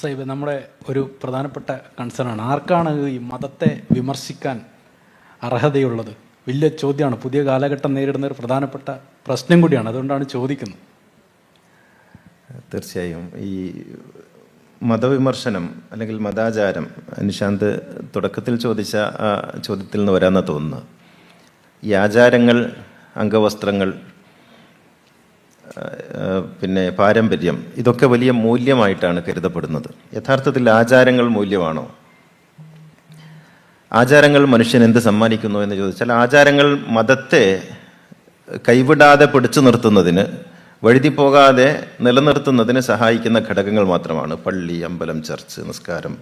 സാഹിബ്, നമ്മുടെ ഒരു പ്രധാനപ്പെട്ട കൺസേണാണ് ആർക്കാണ് ഈ മതത്തെ വിമർശിക്കാൻ അർഹതയുള്ളത്. വലിയ ചോദ്യമാണ്, പുതിയ കാലഘട്ടം നേരിടുന്ന ഒരു പ്രധാനപ്പെട്ട പ്രശ്നം കൂടിയാണ്. അതുകൊണ്ടാണ് ചോദിക്കുന്നത്. തീർച്ചയായും ഈ മതവിമർശനം അല്ലെങ്കിൽ മതാചാരം, നിശാന്ത് തുടക്കത്തിൽ ചോദിച്ച ആ ചോദ്യത്തിൽ നിന്ന് വരാമെന്ന് തോന്നുന്നു. ഈ ആചാരങ്ങൾ, അംഗവസ്ത്രങ്ങൾ, പിന്നെ പാരമ്പര്യം, ഇതൊക്കെ വലിയ മൂല്യമായിട്ടാണ് കരുതപ്പെടുന്നത്. യഥാർത്ഥത്തിൽ ആചാരങ്ങൾ മൂല്യമാണോ? ആചാരങ്ങൾ മനുഷ്യൻ എന്ത് സമ്മാനിക്കുന്നു എന്ന് ചോദിച്ചാൽ, ആചാരങ്ങൾ മതത്തെ കൈവിടാതെ പിടിച്ചു നിർത്തുന്നതിന്, വഴുതിപ്പോകാതെ നിലനിർത്തുന്നതിന് സഹായിക്കുന്ന ഘടകങ്ങൾ മാത്രമാണ്. പള്ളി, അമ്പലം, ചർച്ച്, നിസ്കാരം,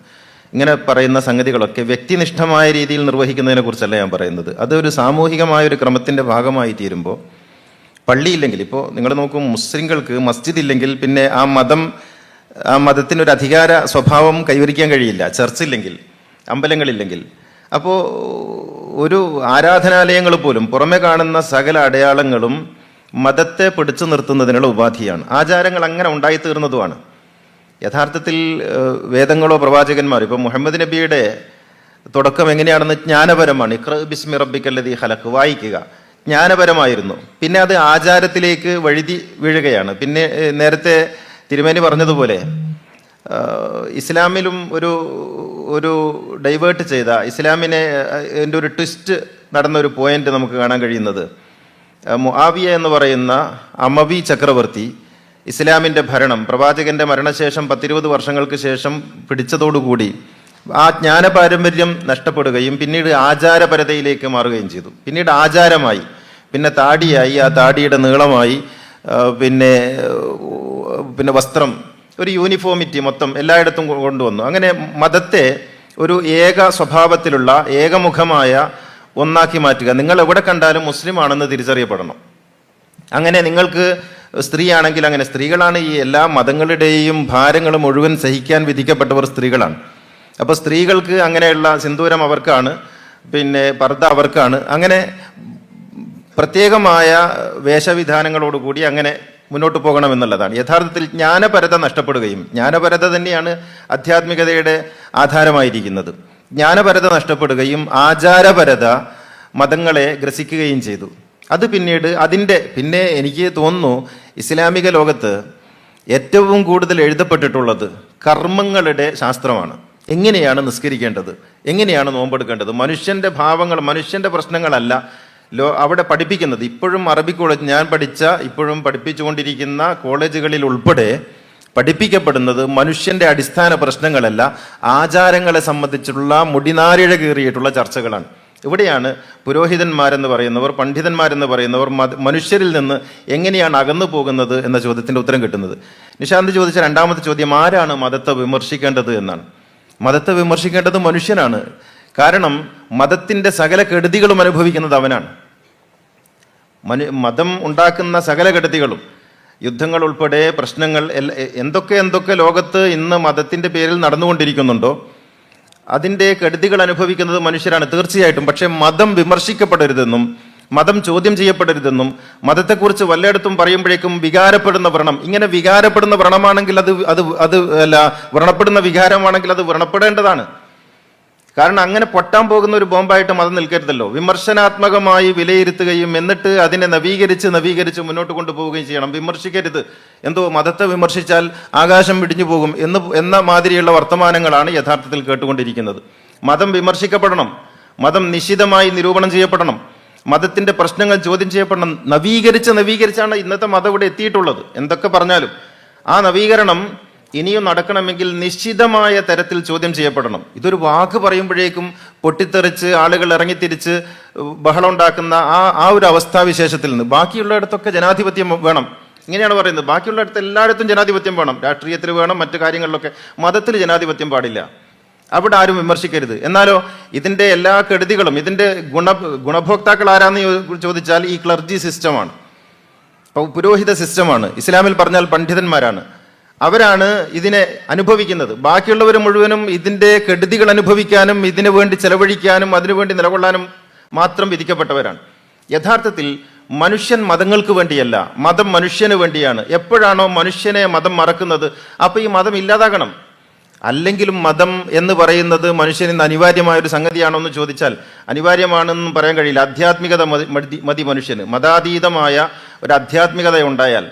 ഇങ്ങനെ പറയുന്ന സംഗതികളൊക്കെ വ്യക്തിനിഷ്ഠമായ രീതിയിൽ നിർവഹിക്കുന്നതിനെ കുറിച്ചല്ല ഞാൻ പറയുന്നത്. അതൊരു സാമൂഹികമായ ഒരു ക്രമത്തിൻ്റെ ഭാഗമായി തീരുമ്പോൾ, പള്ളിയില്ലെങ്കിൽ, ഇപ്പോൾ നിങ്ങൾ നോക്കും, മുസ്ലിങ്ങൾക്ക് മസ്ജിദ് ഇല്ലെങ്കിൽ പിന്നെ ആ മതത്തിനൊരു അധികാര സ്വഭാവം കൈവരിക്കാൻ കഴിയില്ല. ചർച്ചില്ലെങ്കിൽ, അമ്പലങ്ങളില്ലെങ്കിൽ. അപ്പോൾ ഒരു ആരാധനാലയങ്ങൾ പോലും പുറമെ കാണുന്ന സകല അടയാളങ്ങളും മതത്തെ പിടിച്ചു നിർത്തുന്നതിനുള്ള ഉപാധിയാണ്. ആചാരങ്ങൾ അങ്ങനെ ഉണ്ടായിത്തീർന്നതുമാണ്. യഥാർത്ഥത്തിൽ വേദങ്ങളോ പ്രവാചകന്മാരോ, ഇപ്പോൾ മുഹമ്മദ് നബിയുടെ തുടക്കം എങ്ങനെയാണെന്ന് ജ്ഞാനപരമാണ്. ഇഖ്റ ബിസ്മി റബ്ബിക്കല്ലദീ ഖലഖ്, വായിക്കുക, ജ്ഞാനപരമായിരുന്നു. പിന്നെ അത് ആചാരത്തിലേക്ക് വഴുതി വീഴുകയാണ്. പിന്നെ നേരത്തെ തിരുമേനി പറഞ്ഞതുപോലെ ഇസ്ലാമിലും ഒരു ഡൈവേർട്ട് ചെയ്ത, ഇസ്ലാമിനെ എൻ്റെ ഒരു ട്വിസ്റ്റ് നടന്ന ഒരു പോയിന്റ് നമുക്ക് കാണാൻ കഴിയുന്നത്, മുആവിയ എന്ന് പറയുന്ന അമവി ചക്രവർത്തി ഇസ്ലാമിൻ്റെ ഭരണം പ്രവാചകന്റെ മരണശേഷം 10-20 വർഷങ്ങൾക്ക് ശേഷം പിടിച്ചതോടുകൂടി ആ ജ്ഞാന പാരമ്പര്യം നഷ്ടപ്പെടുകയും പിന്നീട് ആചാരപരതയിലേക്ക് മാറുകയും ചെയ്തു. പിന്നീട് ആചാരമായി, പിന്നെ താടിയായി, ആ താടിയുടെ നീളമായി, പിന്നെ വസ്ത്രം, ഒരു യൂണിഫോമിറ്റി മൊത്തം എല്ലായിടത്തും കൊണ്ടുവന്നു. അങ്ങനെ മതത്തെ ഒരു ഏക സ്വഭാവത്തിലുള്ള, ഏകമുഖമായ ഒന്നാക്കി മാറ്റുക. നിങ്ങൾ എവിടെ കണ്ടാലും മുസ്ലിം ആണെന്ന് തിരിച്ചറിയപ്പെടണം. അങ്ങനെ നിങ്ങൾക്ക് സ്ത്രീയാണെങ്കിൽ അങ്ങനെ, സ്ത്രീകളാണ് ഈ എല്ലാ മതങ്ങളുടെയും ഭാരങ്ങൾ മുഴുവൻ സഹിക്കാൻ വിധിക്കപ്പെട്ടവർ സ്ത്രീകളാണ്. അപ്പോൾ സ്ത്രീകൾക്ക് അങ്ങനെയുള്ള സിന്ദൂരം അവർക്കാണ്, പിന്നെ പർദ്ദ അവർക്കാണ്. അങ്ങനെ പ്രത്യേകമായ വേഷവിധാനങ്ങളോടുകൂടി അങ്ങനെ മുന്നോട്ട് പോകണമെന്നുള്ളതാണ്. യഥാർത്ഥത്തിൽ ജ്ഞാനപരത നഷ്ടപ്പെടുകയും, ജ്ഞാനപരത തന്നെയാണ് ആധ്യാത്മികതയുടെ ആധാരമായിരിക്കുന്നത്. ജ്ഞാനപരത നഷ്ടപ്പെടുകയും ആചാരപരത മതങ്ങളെ ഗ്രസിക്കുകയും ചെയ്തു. അത് പിന്നീട് പിന്നെ എനിക്ക് തോന്നുന്നു, ഇസ്ലാമിക ലോകത്ത് ഏറ്റവും കൂടുതൽ എഴുതപ്പെട്ടിട്ടുള്ളത് കർമ്മങ്ങളുടെ ശാസ്ത്രമാണ്. എങ്ങനെയാണ് നിസ്കരിക്കേണ്ടത്, എങ്ങനെയാണ് നോമ്പെടുക്കേണ്ടത്, മനുഷ്യൻ്റെ ഭാവങ്ങൾ, മനുഷ്യൻ്റെ പ്രശ്നങ്ങളല്ല അവിടെ പഠിപ്പിക്കുന്നത്. ഇപ്പോഴും അറബി കോളേജ്, ഞാൻ ഇപ്പോഴും പഠിപ്പിച്ചുകൊണ്ടിരിക്കുന്ന കോളേജുകളിൽ ഉൾപ്പെടെ പഠിപ്പിക്കപ്പെടുന്നത് മനുഷ്യൻ്റെ അടിസ്ഥാന പ്രശ്നങ്ങളല്ല, ആചാരങ്ങളെ സംബന്ധിച്ചുള്ള മുടിനാരിഴ കീറിയിട്ടുള്ള ചർച്ചകളാണ്. ഇവിടെയാണ് പുരോഹിതന്മാരെന്ന് പറയുന്നവർ, പണ്ഡിതന്മാരെന്ന് പറയുന്നവർ മനുഷ്യരിൽ നിന്ന് എങ്ങനെയാണ് അകന്നു പോകുന്നത് എന്ന ചോദ്യത്തിൻ്റെ ഉത്തരം കിട്ടുന്നത്. നിശാന്ത് ചോദിച്ച രണ്ടാമത്തെ ചോദ്യം, ആരാണ് മതത്തെ വിമർശിക്കേണ്ടത് എന്നാണ്. മതത്തെ വിമർശിക്കേണ്ടത് മനുഷ്യനാണ്. കാരണം മതത്തിൻ്റെ സകല കെടുതികളും അനുഭവിക്കുന്നത് അവനാണ്. മതം ഉണ്ടാക്കുന്ന സകല കെടുതികളും, യുദ്ധങ്ങൾ ഉൾപ്പെടെ പ്രശ്നങ്ങൾ, എന്തൊക്കെ ലോകത്ത് ഇന്ന് മതത്തിൻ്റെ പേരിൽ നടന്നുകൊണ്ടിരിക്കുന്നുണ്ടോ അതിൻ്റെ കെടുതികൾ അനുഭവിക്കുന്നത് മനുഷ്യരാണ് തീർച്ചയായിട്ടും. പക്ഷേ മതം വിമർശിക്കപ്പെടരുതെന്നും മതം ചോദ്യം ചെയ്യപ്പെടരുതെന്നും മതത്തെക്കുറിച്ച് വല്ലയിടത്തും പറയുമ്പോഴേക്കും വികാരപ്പെടുന്ന വ്രണം, ഇങ്ങനെ വികാരപ്പെടുന്ന വ്രണമാണെങ്കിൽ അത് വ്രണപ്പെടുന്ന വികാരമാണെങ്കിൽ അത് വ്രണപ്പെടേണ്ടതാണ്. കാരണം അങ്ങനെ പൊട്ടാൻ പോകുന്ന ഒരു ബോംബായിട്ട് മതം നിൽക്കരുതല്ലോ. വിമർശനാത്മകമായി വിലയിരുത്തുകയും എന്നിട്ട് അതിനെ നവീകരിച്ച് മുന്നോട്ട് കൊണ്ടുപോവുകയും ചെയ്യണം. വിമർശിക്കരുത്, എന്തോ മതത്തെ വിമർശിച്ചാൽ ആകാശം പിടിഞ്ഞു പോകും എന്ന മാതിരിയുള്ള വർത്തമാനങ്ങളാണ് യഥാർത്ഥത്തിൽ കേട്ടുകൊണ്ടിരിക്കുന്നത്. മതം വിമർശിക്കപ്പെടണം, മതം നിശിതമായി നിരൂപണം ചെയ്യപ്പെടണം, മതത്തിൻ്റെ പ്രശ്നങ്ങൾ ചോദ്യം ചെയ്യപ്പെടണം. നവീകരിച്ചാണ് ഇന്നത്തെ മതം ഇവിടെ എത്തിയിട്ടുള്ളത്. എന്തൊക്കെ പറഞ്ഞാലും ആ നവീകരണം ഇനിയും നടക്കണമെങ്കിൽ നിശ്ചിതമായ തരത്തിൽ ചോദ്യം ചെയ്യപ്പെടണം. ഇതൊരു വാക്ക് പറയുമ്പോഴേക്കും പൊട്ടിത്തെറിച്ച് ആളുകൾ ഇറങ്ങിത്തിരിച്ച് ബഹളം ഉണ്ടാക്കുന്ന ആ ഒരു അവസ്ഥാവിശേഷത്തിൽ നിന്ന്, ബാക്കിയുള്ളിടത്തൊക്കെ ജനാധിപത്യം വേണം, ഇങ്ങനെയാണ് പറയുന്നത്. ബാക്കിയുള്ളിടത്ത് എല്ലായിടത്തും ജനാധിപത്യം വേണം, രാഷ്ട്രീയത്തിൽ വേണം, മറ്റു കാര്യങ്ങളിലൊക്കെ. മതത്തിൽ ജനാധിപത്യം പാടില്ല, അവിടെ ആരും വിമർശിക്കരുത്. എന്നാലോ ഇതിൻ്റെ എല്ലാ കെടുതികളും, ഇതിൻ്റെ ഗുണഭോക്താക്കൾ ആരാന്ന് ചോദിച്ചാൽ ഈ ക്ലർജി സിസ്റ്റമാണ്, പുരോഹിത സിസ്റ്റമാണ്. ഇസ്ലാമിൽ പറഞ്ഞാൽ പണ്ഡിതന്മാരാണ്, അവരാണ് ഇതിനെ അനുഭവിക്കുന്നത്. ബാക്കിയുള്ളവർ മുഴുവനും ഇതിൻ്റെ കെടുതികൾ അനുഭവിക്കാനും ഇതിനു വേണ്ടി ചെലവഴിക്കാനും അതിനുവേണ്ടി നിലകൊള്ളാനും മാത്രം വിധിക്കപ്പെട്ടവരാണ്. യഥാർത്ഥത്തിൽ മനുഷ്യൻ മതങ്ങൾക്ക് വേണ്ടിയല്ല, മതം മനുഷ്യന് വേണ്ടിയാണ്. എപ്പോഴാണോ മനുഷ്യനെ മതം മറക്കുന്നത്, അപ്പോൾ ഈ മതം ഇല്ലാതാകണം. അല്ലെങ്കിലും മതം എന്ന് പറയുന്നത് മനുഷ്യന് ഇന്ന് അനിവാര്യമായ ഒരു സംഗതിയാണോ എന്ന് ചോദിച്ചാൽ അനിവാര്യമാണെന്നും പറയാൻ കഴിയില്ല. ആധ്യാത്മികത മതി മനുഷ്യന്. മതാതീതമായ ഒരു ആധ്യാത്മികത ഉണ്ടായാൽ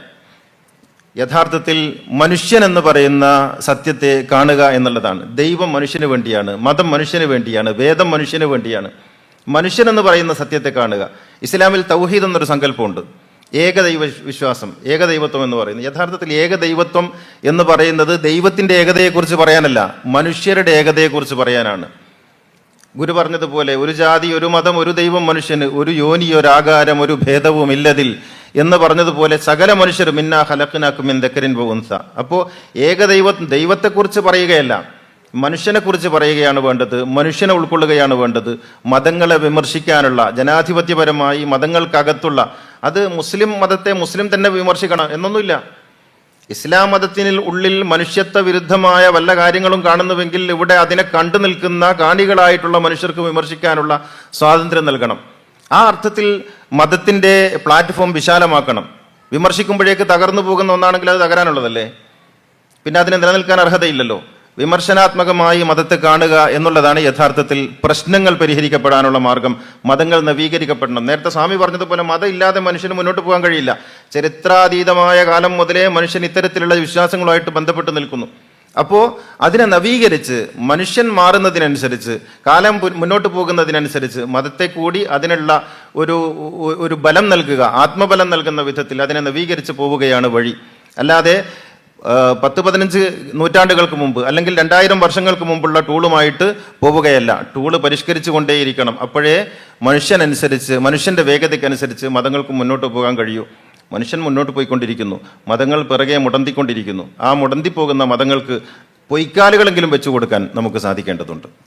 യഥാർത്ഥത്തിൽ മനുഷ്യൻ എന്ന് പറയുന്ന സത്യത്തെ കാണുക എന്നുള്ളതാണ്. ദൈവം മനുഷ്യന് വേണ്ടിയാണ്, മതം മനുഷ്യന് വേണ്ടിയാണ്, വേദം മനുഷ്യന് വേണ്ടിയാണ്. മനുഷ്യൻ എന്ന് പറയുന്ന സത്യത്തെ കാണുക. ഇസ്ലാമിൽ തൗഹീദ് എന്നൊരു സങ്കല്പമുണ്ട്, ഏകദൈവ വിശ്വാസം, ഏകദൈവത്വം എന്ന് പറയുന്നത്. യഥാർത്ഥത്തിൽ ഏകദൈവത്വം എന്ന് പറയുന്നത് ദൈവത്തിന്റെ ഏകതയെക്കുറിച്ച് പറയാനല്ല, മനുഷ്യരുടെ ഏകതയെക്കുറിച്ച് പറയാനാണ്. ഗുരു പറഞ്ഞതുപോലെ ഒരു ജാതി, ഒരു മതം, ഒരു ദൈവം മനുഷ്യന്, ഒരു യോനി, ഒരു ആകാരം, ഒരു ഭേദവും ഇല്ലതിൽ എന്ന് പറഞ്ഞതുപോലെ സകല മനുഷ്യരും മിന്നാ ഖലഖ്നാകും മിൻ ദക്കരിൻ വ ഉൻസ. അപ്പോൾ ദൈവത്തെക്കുറിച്ച് പറയുകയല്ല, മനുഷ്യനെക്കുറിച്ച് പറയുകയാണ് വേണ്ടത്, മനുഷ്യനെ ഉൾക്കൊള്ളുകയാണ് വേണ്ടത്. മതങ്ങളെ വിമർശിക്കാനുള്ള, ജനാധിപത്യപരമായി മതങ്ങൾക്കകത്തുള്ള, അത് മുസ്ലിം മതത്തെ മുസ്ലിം തന്നെ വിമർശിക്കണം എന്നൊന്നുമില്ല. ഇസ്ലാം മതത്തിന് ഉള്ളിൽ മനുഷ്യത്വ വിരുദ്ധമായ വല്ല കാര്യങ്ങളും കാണുന്നുവെങ്കിൽ ഇവിടെ അതിനെ കണ്ടു നിൽക്കുന്ന കാണികളായിട്ടുള്ള മനുഷ്യർക്ക് വിമർശിക്കാനുള്ള സ്വാതന്ത്ര്യം നൽകണം. ആ അർത്ഥത്തിൽ മതത്തിന്റെ പ്ലാറ്റ്ഫോം വിശാലമാക്കണം. വിമർശിക്കുമ്പോഴേക്ക് തകർന്നു പോകുന്ന ഒന്നാണെങ്കിൽ അത് തകരാനുള്ളതല്ലേ, പിന്നെ അതിന് നിലനിൽക്കാൻ അർഹതയില്ലല്ലോ. വിമർശനാത്മകമായി മതത്തെ കാണുക എന്നുള്ളതാണ് യഥാർത്ഥത്തിൽ പ്രശ്നങ്ങൾ പരിഹരിക്കപ്പെടാനുള്ള മാർഗം. മതങ്ങൾ നവീകരിക്കപ്പെടണം. നേരത്തെ സ്വാമി പറഞ്ഞതുപോലെ മതം ഇല്ലാതെ മനുഷ്യന് മുന്നോട്ട് പോകാൻ കഴിയില്ല. ചരിത്രാതീതമായ കാലം മുതലേ മനുഷ്യൻ ഇത്തരത്തിലുള്ള വിശ്വാസങ്ങളുമായിട്ട് ബന്ധപ്പെട്ട് നിൽക്കുന്നു. അപ്പോൾ അതിനെ നവീകരിച്ച് മനുഷ്യൻ മാറുന്നതിനനുസരിച്ച്, കാലം മുന്നോട്ട് പോകുന്നതിനനുസരിച്ച് മതത്തെ കൂടി അതിനുള്ള ഒരു ബലം നൽകുക, ആത്മബലം നൽകുന്ന വിധത്തിൽ അതിനെ നവീകരിച്ച് പോവുകയാണ് വഴി. അല്ലാതെ 10-15 നൂറ്റാണ്ടുകൾക്ക് മുമ്പ് അല്ലെങ്കിൽ 2000 വർഷങ്ങൾക്ക് മുമ്പുള്ള ടൂളുമായിട്ട് പോവുകയല്ല. ടൂള് പരിഷ്കരിച്ചു കൊണ്ടേയിരിക്കണം. അപ്പോഴേ മനുഷ്യനനുസരിച്ച്, മനുഷ്യന്റെ വേഗതയ്ക്കനുസരിച്ച് മതങ്ങൾക്ക് മുന്നോട്ട് പോകാൻ കഴിയൂ. മനുഷ്യൻ മുന്നോട്ട് പോയിക്കൊണ്ടിരിക്കുന്നു, മതങ്ങൾ പിറകെ മുടന്തിക്കൊണ്ടിരിക്കുന്നു. ആ മുടന്തി പോകുന്ന മതങ്ങൾക്ക് പൊയ്ക്കാലുകളെങ്കിലും വെച്ചു കൊടുക്കാൻ നമുക്ക് സാധിക്കേണ്ടതുണ്ട്.